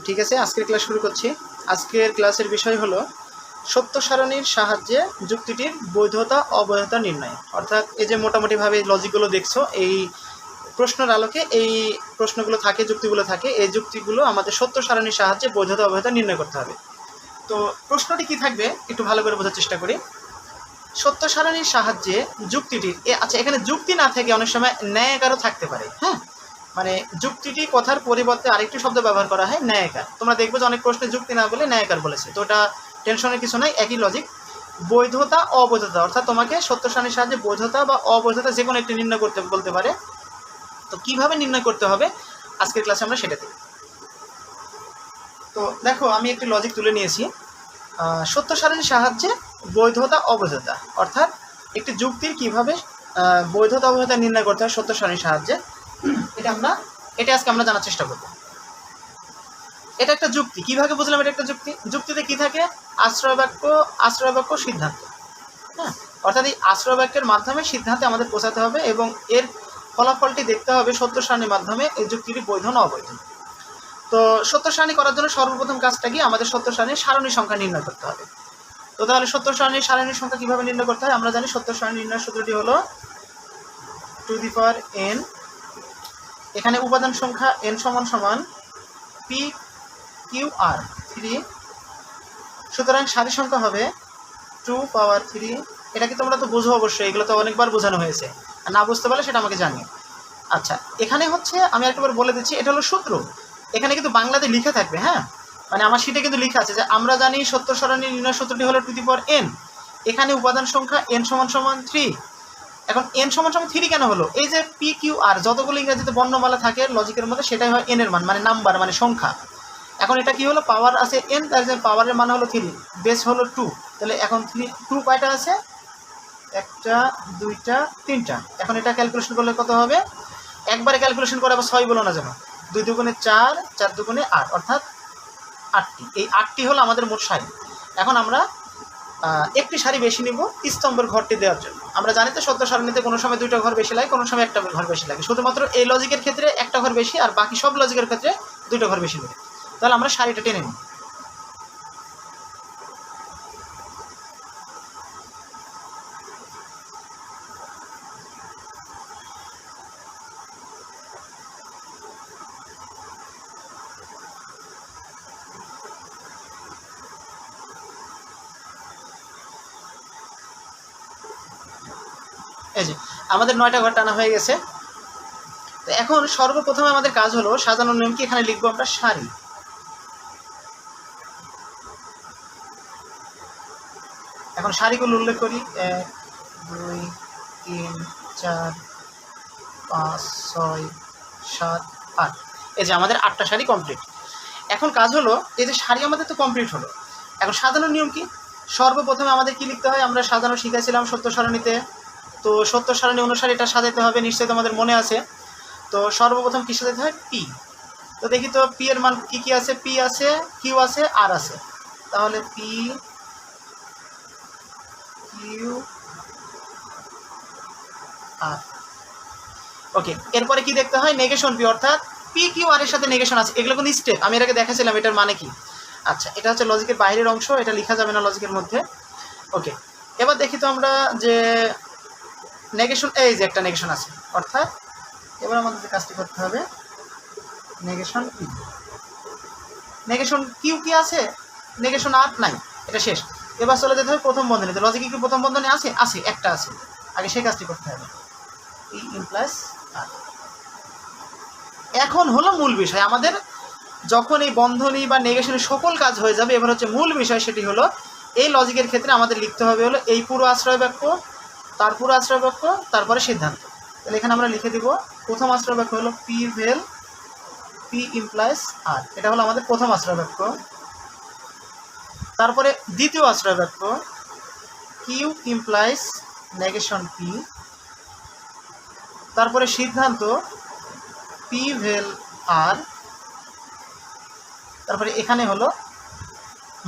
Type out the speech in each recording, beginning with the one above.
ঠিক আছে, আজকের ক্লাস শুরু করছি। আজকের ক্লাসের বিষয় হলো সত্য সারণীর সাহায্যে যুক্তিটির বৈধতা অবৈধতা নির্ণয়। অর্থাৎ এই যে মোটামুটিভাবে লজিকগুলো দেখছো, এই প্রশ্নের আলোকে এই প্রশ্নগুলো থাকে, যুক্তিগুলো থাকে, এই যুক্তিগুলো আমাদের সত্য সারণীর সাহায্যে বৈধতা অবৈধতা নির্ণয় করতে হবে। তো প্রশ্নটি কি থাকবে একটু ভালো করে বোঝার চেষ্টা করি। সত্য সারণীর সাহায্যে যুক্তিটির আচ্ছা, এখানে যুক্তি না থেকে অনেক সময় ন্যায়াকারও থাকতে পারে। হ্যাঁ, মানে যুক্তিটি কথার পরিবর্তে আরেকটি শব্দ ব্যবহার করা হয়, ন্যায়াকার। তোমরা দেখবে যে অনেক প্রশ্নে যুক্তি না বলে ন্যায়াকার বলেছে, তো ওটা টেনশনের কিছু নাই, একই লজিক। বৈধতা অবৈধতা, অর্থাৎ তোমাকে সত্য সারণীর সাহায্যে বৈধতা বা অবৈধতা যে কোনো একটি নির্ণয় করতে বলতে পারে। তো কিভাবে নির্ণয় করতে হবে আজকের ক্লাসে আমরা সেটা দেখি। তো দেখো, আমি একটি লজিক তুলে নিয়েছি। সত্য সারণীর সাহায্যে বৈধতা অবৈধতা, অর্থাৎ একটি যুক্তির কিভাবে বৈধতা অবৈধতা নির্ণয় করতে হয় সত্য সারণীর সাহায্যে, এটা আজকে আমরা জানার চেষ্টা করব। এটা একটা যুক্তি, কিভাবে বুঝলাম এটা একটা যুক্তি? যুক্তিতে কি থাকে? আশ্রয় বাক্য সিদ্ধান্ত। হ্যাঁ, অর্থাৎ এই আশ্রয় বাক্যের মাধ্যমে সিদ্ধান্তে আমাদের পৌঁছাতে হবে এবং এর ফলাফলটি দেখতে হবে সত্য সারণীর মাধ্যমে এই যুক্তিটি বৈধ না অবৈধ। তো সত্য সারণী করার জন্য সর্বপ্রথম কাজটা কি? আমাদের সত্য সারণীর সারণী সংখ্যা নির্ণয় করতে হবে। তো তাহলে সত্য সারণীর সংখ্যা কিভাবে নির্ণয় করতে হয়? আমরা জানি সত্য সারণী নির্ণয়ের সূত্রটি হলো টু দি পাওয়ার n। এখানে উপাদান সংখ্যা n সমান সমান p q r 3। সুতরাং সারি সংখ্যা হবে 2 পাওয়ার 3। এটা কি তোমরা তো বুঝো অবশ্যই, এগুলো তো অনেকবার বোঝানো হয়েছে, আর না বুঝতে পারলে সেটা আমাকে জানিও। আচ্ছা, এখানে হচ্ছে আমি একবার বলে দিচ্ছি, এটা হলো সূত্র। এখানে কিন্তু বাংলাতে লিখে থাকবে। হ্যাঁ, মানে আমার শিটে কিন্তু লিখে আছে যে আমরা জানি সত্য সারণী নির্ণয় সূত্রটি হলো টু দি পাওয়ার n। এখানে উপাদান সংখ্যা n সমান সমান 3। এখন n সমান সমান 3 কেন হলো? এই যে পি কিউ আর যতগুলো ইংরেজিতে বর্ণমালা থাকে লজিকের মধ্যে, সেটাই হয় n এর মান, মানে নাম্বার, মানে সংখ্যা। এখন এটা কি হলো? পাওয়ার আছে n, তার যে পাওয়ারের মান হলো 3, বেস হলো 2। তাহলে এখন 2 কয়টা আছে? একটা, দুইটা, তিনটা। এখন এটা ক্যালকুলেশন করলে কত হবে? একবারে ক্যালকুলেশন করে আবার 6 বলো না যেন। 2 দুগুণে 4, 4 দুগুণে 8, অর্থাৎ 8টি। এই 8টি হলো আমাদের মোট সারি। এখন আমরা একটি সারি বেশি নিব স্তম্ভের ঘরটি দেওয়ার জন্য। আমরা জানি তো সত্য সারণীতে কোনো সময় 2টা ঘর বেশি লাগে, কোনো সময় একটা ঘর বেশি লাগে। শুধুমাত্র এই লজিকের ক্ষেত্রে একটা ঘর বেশি, আর বাকি সব লজিকের ক্ষেত্রে 2টা ঘর বেশি লাগে। তাহলে আমরা সারিটা টেনে নিই। এই যে আমাদের 9টা ঘর টানা হয়ে গেছে। তো এখন সর্বপ্রথমে আমাদের কাজ হলো সাজানোর নিয়ম কি? এখানে লিখবো আমরা সারি। এখন সারিগুলো উল্লেখ করি, 1 2 3 4 5 6 7 8। এই যে আমাদের 8টা সারি কমপ্লিট। এখন কাজ হলো, এই যে সারি আমাদের তো কমপ্লিট হলো, এখন সাজানোর নিয়ম কি? সর্বপ্রথমে আমাদের কি লিখতে হয়? আমরা সাজানো শিখেছিলাম সত্য সারণীতে। তো সত্য সারণী অনুসারে এটা সাজাতে হবে, নিশ্চয়ই তোমাদের মনে আছে। তো সর্বপ্রথম কি সাজাতে হয়? পি। তো দেখি তো পি এর মান কি কি আছে? পি আছে, কিউ আছে, আর আছে। তাহলে পি কিউ আর। ওকে, এরপরে কি দেখতে হয়? নেগেশন পি, অর্থাৎ পি কিউ আর এর সাথে নেগেশন আছে। এগুলো কিন্তু স্টেপ, আমি এর আগে দেখাছিলাম এটার মানে কি। আচ্ছা, এটা হচ্ছে লজিকের বাইরের অংশ, এটা লেখা যাবে না লজিকের মধ্যে। ওকে, এবার দেখি তো আমরা যে নেগেশন, এই যে একটা নেগেশন আছে, অর্থাৎ এবার আমাদের যে কাজটি করতে হবে, নেগেশন পি। নেগেশন কিউ কি আছে? নেগেশন আর নাই, এটা শেষ। এবার চলে যেতে হবে প্রথম বন্ধনীতে। লজিকে কি প্রথম বন্ধনী আছে? আছে, একটা আছে। আগে সেই কাজটি করতে হবে, পি ইমপ্লাস আর। এখন হলো মূল বিষয় আমাদের, যখন এই বন্ধনী বা নেগেশনের সকল কাজ হয়ে যাবে, এবার হচ্ছে মূল বিষয়, সেটি হলো এই লজিকের ক্ষেত্রে আমাদের লিখতে হবে হলো এই পুরো আশ্রয় বাক্য, তার পুরো আশ্রয় বাক্য, তারপরে সিদ্ধান্ত। তাহলে এখানে আমরা লিখে দিব প্রথম আশ্রয় বাক্য হলো পি ভেল পি ইমপ্লাইস আর, এটা হলো আমাদের প্রথম আশ্রয় বাক্য। তারপরে দ্বিতীয় আশ্রয় বাক্য কিউ ইমপ্লাইস নেগেশন পি। তারপরে সিদ্ধান্ত পি ভেল আর। তারপরে এখানে হলো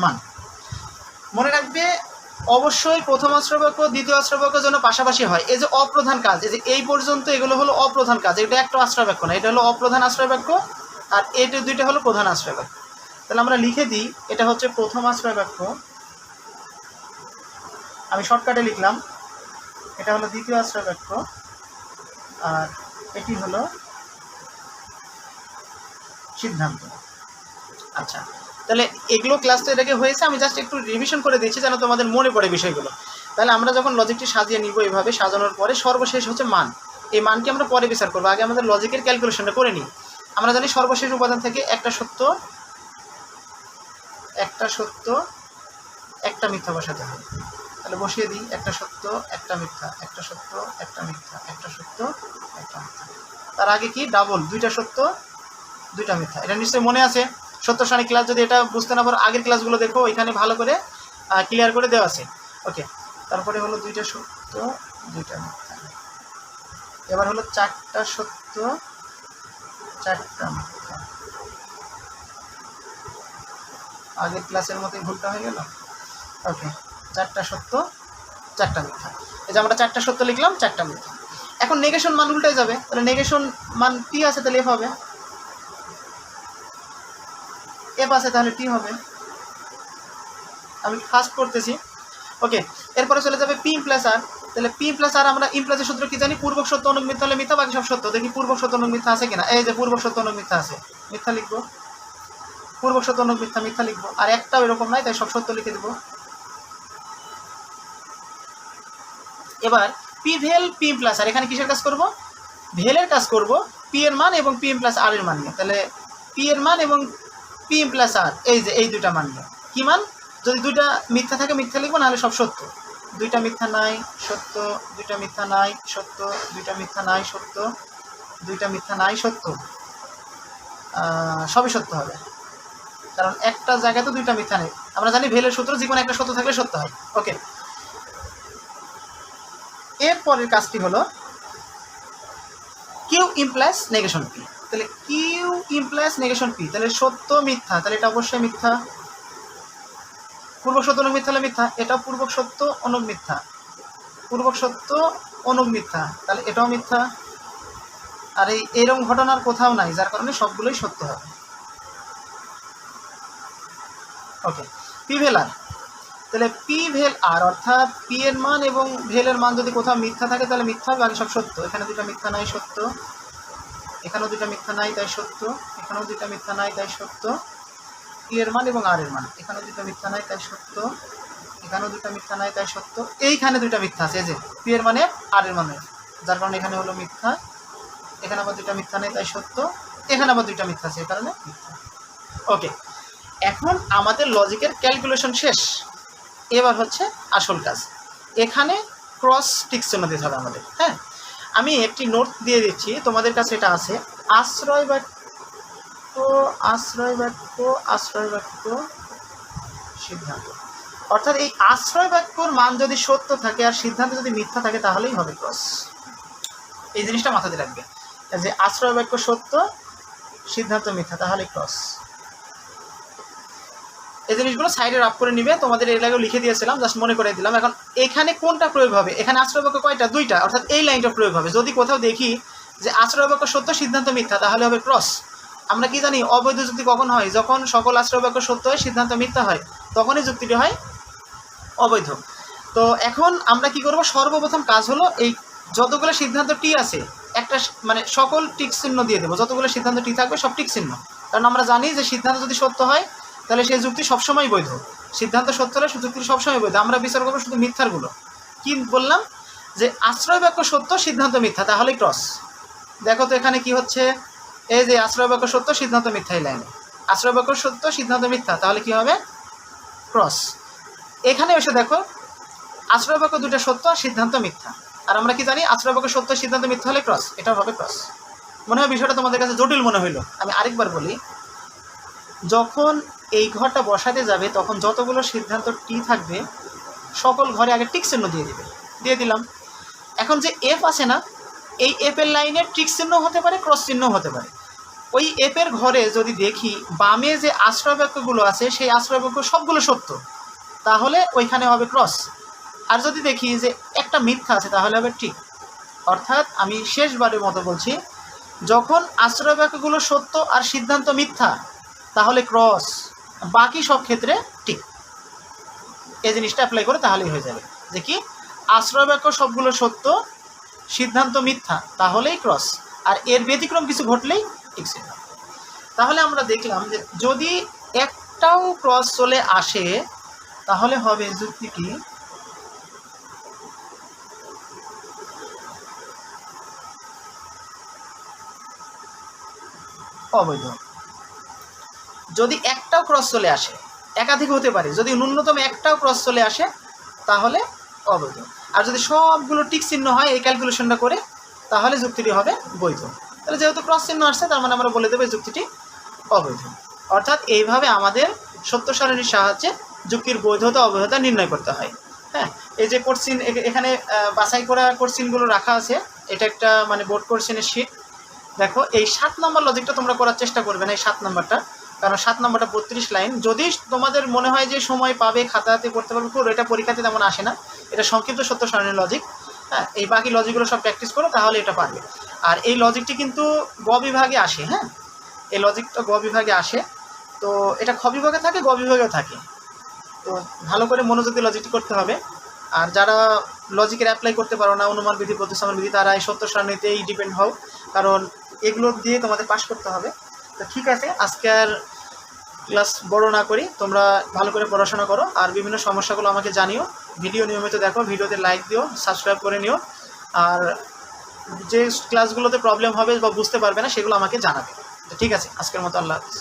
মান। মনে রাখবে অবশ্যই প্রথম আশ্রয় বাক্য দ্বিতীয় আশ্রয় বাক্য যেন পাশাপাশি হয়। এই যে অপ্রধান কাজ, এই যে এই পর্যন্ত এগুলো হলো অপ্রধান কাজ, এটা একটা আশ্রয় বাক্য না, এটা হলো অপ্রধান আশ্রয় বাক্য, আর এটা দুইটা হলো প্রধান আশ্রয় বাক্য। তাহলে আমরা লিখে দিই, এটা হচ্ছে প্রথম আশ্রয় বাক্য, আমি শর্টকাটে লিখলাম, এটা হলো দ্বিতীয় আশ্রয় বাক্য, আর এটি হলো সিদ্ধান্ত। আচ্ছা, তাহলে এগুলো ক্লাস তো এটাকে হয়েছে, আমি জাস্ট একটু রিভিশন করে দিচ্ছি যেন তোমাদের মনে পড়ে বিষয়গুলো। তাহলে আমরা যখন লজিকটি সাজিয়ে নিব এভাবে, সাজানোর পরে সর্বশেষ হচ্ছে মান। এই মানটি আমরা পরে বিচার করবো, আগে আমাদের লজিকের ক্যালকুলেশনটা করে নিই। আমরা জানি সর্বশেষ উপাদান থেকে একটা সত্য একটা মিথ্যা বসাতে হবে। তাহলে বসিয়ে দিই, একটা সত্য একটা মিথ্যা, একটা সত্য একটা মিথ্যা, একটা সত্য একটা মিথ্যা। তার আগে কি ডাবল, দুইটা সত্য দুইটা মিথ্যা। এটা নিশ্চয়ই মনে আছে, সত্য সারণী ক্লাস যদি এটা বুঝতে না পারো আগের ক্লাসগুলো দেখো, এখানে ভালো করে ক্লিয়ার করে দেওয়া আছে। ওকে, তারপরে হলো দুইটা সত্য দুইটা মিথ্যা, এবার হলো চারটা সত্য চারটা মিথ্যা। আগের ক্লাসের মতোই ভুলটা হয়ে গেল। ওকে, চারটা সত্য চারটা মিথ্যা। এই যে আমরা চারটা সত্য লিখলাম, চারটা মিথ্যা। এখন নেগেশন মান উল্টায় যাবে, তাহলে নেগেশন মান টি আছে, তাহলে এফ হবে, এফ আছে তাহলে টি হবে। আমি ফার্স্ট করতেছি। ওকে, এরপরে চলে যাবে পি প্লাস আর। তাহলে পি প্লাস আর আমরা ইমপ্লাসের সূত্র কি জানি, পূর্বক সত্য অনুক মিথ্যা হলে মিথ্যা, বাকি সব সত্য। দেখি পূর্বক সত্য অনুক মিথ্যা আছে কিনা। এই যে পূর্বক সত্য অনুক মিথ্যা আছে, মিথ্যা লিখবো। পূর্বক সত্য অনুক মিথ্যা, মিথ্যা লিখবো। আর একটাও এরকম নাই, তাই সব সত্য লিখে দেবো। এবার পি ভেল পি প্লাস আর, এখানে কিসের কাজ করব, ভেলের কাজ করব, পি এর মান এবং পি প্লাস আর এর মান নিয়ে। তাহলে পি এর মান এবং পি প্লাস আর, এই যে এই দুইটা মান নিয়ে। কি মান, যদি দুইটা মিথ্যা থাকে মিথ্যা লিখবো, নাহলে সব সত্য। দুইটা মিথ্যা নাই সত্য, দুইটা মিথ্যা নাই সত্য, দুইটা মিথ্যা নাই সত্য, দুইটা মিথ্যা নাই সত্য, সবই সত্য হবে, কারণ একটা জায়গায় তো দুইটা মিথ্যা নেই। আমরা জানি ভেলের সূত্র যে কোনো একটা সত্য থাকলে সত্য হয়। ওকে, এর পরের কাজটি হলো কিউ ইমপ্লাস নেগেশন পি। তাহলে কিউ ইমপ্লাস নেগেশন পি, তাহলে সত্য মিথ্যা, তাহলে এটা অবশ্যই মিথ্যা। পূর্বক সত্য অনুক মিথ্যা হলে মিথ্যা, এটাও পূর্বক সত্য অনুক মিথ্যা, পূর্বক সত্য অনুক মিথ্যা, তাহলে এটাও মিথ্যা। আর এইরকম ঘটনার কোথাও নাই, যার কারণে সবগুলোই সত্য হবে। ওকে, পি ভেল আর, তাহলে পি ভেল আর অর্থাৎ পি এর মান এবং ভেলের মান যদি কোথাও মিথ্যা থাকে তাহলে মিথ্যা হবে, বাকি সব সত্য। এখানে দুটো মিথ্যা নাই সত্য, এখানেও দুটো মিথ্যা নাই তাই সত্য, এখানেও দুটো মিথ্যা নাই তাই সত্য। পি এর মান এবং আর এর মান, এখানেও দুটো মিথ্যা নাই তাই সত্য, এখানেও দুটো মিথ্যা নাই তাই সত্য, এইখানে দুটো মিথ্যা আছে, এই যে পি এর মানে আর এর মানে, যার কারণে এখানে হলো মিথ্যা। এখানে আবার দুটো মিথ্যা নেই তাই সত্য, এখানে আবার দুটো মিথ্যা আছে, এই কারণে মিথ্যা। ওকে, এখন আমাদের লজিকের ক্যালকুলেশন শেষ। এবার হচ্ছে আসল কাজ, এখানে ক্রস টিক চিহ্ন দিতে হবে আমাদের। হ্যাঁ, আমি একটি নোট দিয়ে দিচ্ছি, তোমাদের কাছে এটা আছে। আশ্রয় বাক্য আশ্রয় বাক্য আশ্রয় বাক্য সিদ্ধান্ত, অর্থাৎ এই আশ্রয় বাক্যর মান যদি সত্য থাকে আর সিদ্ধান্ত যদি মিথ্যা থাকে তাহলেই হবে ক্রস। এই জিনিসটা মাথাতে রাখবে যে আশ্রয় বাক্য সত্য সিদ্ধান্ত মিথ্যা তাহলে ক্রস। এই জিনিসগুলো সাইডে রাফ করে নিবে, তোমাদের এর আগেও লিখে দিয়েছিলাম, জাস্ট মনে করে দিলাম। এখন এখানে কোনটা প্রয়োগ হবে, এখানে আশ্রয় বাক্য কয়টা, দুইটা, অর্থাৎ এই লাইনটা প্রয়োগ হবে। যদি কোথাও দেখি যে আশ্রয় বাক্য সত্য সিদ্ধান্ত মিথ্যা তাহলে হবে ক্রস। আমরা কি জানি অবৈধ যুক্তি কখন হয়, যখন সকল আশ্রয় বাক্য সত্য হয় সিদ্ধান্ত মিথ্যা হয়, তখনই যুক্তিটি হয় অবৈধ। তো এখন আমরা কি করব, সর্বপ্রথম কাজ হলো এই যতগুলো সিদ্ধান্ত টি আছে একটা মানে সকল টিক চিহ্ন দিয়ে দেবো, যতগুলো সিদ্ধান্ত টি থাকবে সব টিক চিহ্ন। কারণ আমরা জানি যে সিদ্ধান্ত যদি সত্য হয় তাহলে সেই যুক্তি সবসময় বৈধ, সিদ্ধান্ত সত্য হলে যুক্তি সবসময় বৈধ। আমরা বিচার করবো শুধু মিথ্যারগুলো। কি বললাম, যে আশ্রয় বাক্য সত্য সিদ্ধান্ত মিথ্যা তাহলেই ক্রস। দেখো তো এখানে কি হচ্ছে, এই যে আশ্রয় বাক্য সত্য সিদ্ধান্ত মিথ্যা, এই লাইনে আশ্রয় বাক্য সত্য সিদ্ধান্ত মিথ্যা, তাহলে কি হবে ক্রস। এখানে এসে দেখো আশ্রয় বাক্য দুটো সত্য আর সিদ্ধান্ত মিথ্যা, আর আমরা কি জানি আশ্রয় বাক্য সত্য সিদ্ধান্ত মিথ্যা হলে ক্রস, এটাও হবে ক্রস। মনে হয় বিষয়টা তোমাদের কাছে জটিল মনে হইলো। আমি আরেকবার বলি, যখন এই ঘরটা বসাতে যাবে তখন যতগুলো সিদ্ধান্ত টি থাকবে সকল ঘরে আগে টিক চিহ্ন দিয়ে দিবে, দিয়ে দিলাম। এখন যে এফ আছে না, এই এফের লাইনের টিক চিহ্ন হতে পারে ক্রস চিহ্ন হতে পারে। ওই এফের ঘরে যদি দেখি বামে যে আশ্রয় বাক্যগুলো আছে সেই আশ্রয় বাক্য সবগুলো সত্য তাহলে ওইখানে হবে ক্রস। আর যদি দেখি যে একটা মিথ্যা আছে তাহলে হবে ঠিক। অর্থাৎ আমি শেষবারের মতো বলছি, যখন আশ্রয় বাক্যগুলো সত্য আর সিদ্ধান্ত মিথ্যা তাহলে ক্রস, বাকি সব ক্ষেত্রে ঠিক। এই জিনিসটা অ্যাপ্লাই করে তাহলেই হয়ে যাবে যে কি আশ্রয় বাক্য সবগুলো সত্য, সিদ্ধান্ত মিথ্যা, তাহলেই ক্রস, আর এর ব্যতিক্রম কিছু ঘটলেই ঠিক ছিল। তাহলে আমরা দেখলাম যে যদি একটাও ক্রস চলে আসে তাহলে হবে যুক্তিটি অবৈধ। যদি একটাও ক্রস চলে আসে, একাধিক হতে পারে, যদি ন্যূনতম একটাও ক্রস চলে আসে তাহলে অবৈধ। আর যদি সবগুলো টিক চিহ্ন হয় এই ক্যালকুলেশনটা করে তাহলে যুক্তিটি হবে বৈধ। তাহলে যেহেতু ক্রস চিহ্ন আসছে তার মানে আমরা বলে দেবো যুক্তিটি অবৈধ। অর্থাৎ এইভাবে আমাদের সত্য সারণীর সাহায্যে যুক্তির বৈধতা অবৈধতা নির্ণয় করতে হয়। হ্যাঁ, এই যে কোশ্চিন এখানে বাছাই করা কোশ্চিনগুলো রাখা আছে, এটা একটা মানে বোর্ড কোশ্চিনের শিট। দেখো এই 7 নম্বর লজিকটা তোমরা করার চেষ্টা করবে না, এই 7 নম্বরটা, কারণ 7 নম্বরটা 32 লাইন। যদি তোমাদের মনে হয় যে সময় পাবে খাতাতে করতে পারবে পুরো, এটা পরীক্ষাতে তেমন আসে না, এটা সংক্ষিপ্ত সত্য সারণীর লজিক। হ্যাঁ, এই বাকি লজিকগুলো সব প্র্যাকটিস করো তাহলে এটা পারবে। আর এই লজিকটি কিন্তু গ বিভাগে আসে। হ্যাঁ, এই লজিকটা গ বিভাগে আসে, তো এটা খ বিভাগে থাকে, গ বিভাগেও থাকে। তো ভালো করে মনোযোগ দিয়ে লজিকটি করতে হবে। আর যারা লজিকের অ্যাপ্লাই করতে পারো না, অনুমান বিধি প্রতিস্থাপন বিধি, তারা এই সত্য সারণীতেই ডিপেন্ড হও, কারণ এগুলো দিয়ে তোমাদের পাস করতে হবে। তো ঠিক আছে, আজকে আর ক্লাস বড় না করি, তোমরা ভালো করে পড়াশোনা করো আর বিভিন্ন সমস্যাগুলো আমাকে জানিও। ভিডিও নিয়মিত দেখো, ভিডিওতে লাইক দিও, সাবস্ক্রাইব করে নিও। আর যে ক্লাসগুলোতে প্রবলেম হবে বা বুঝতে পারবে না সেগুলো আমাকে জানাবে। তো ঠিক আছে, আজকের মতো আল্লাহ হাফেজ।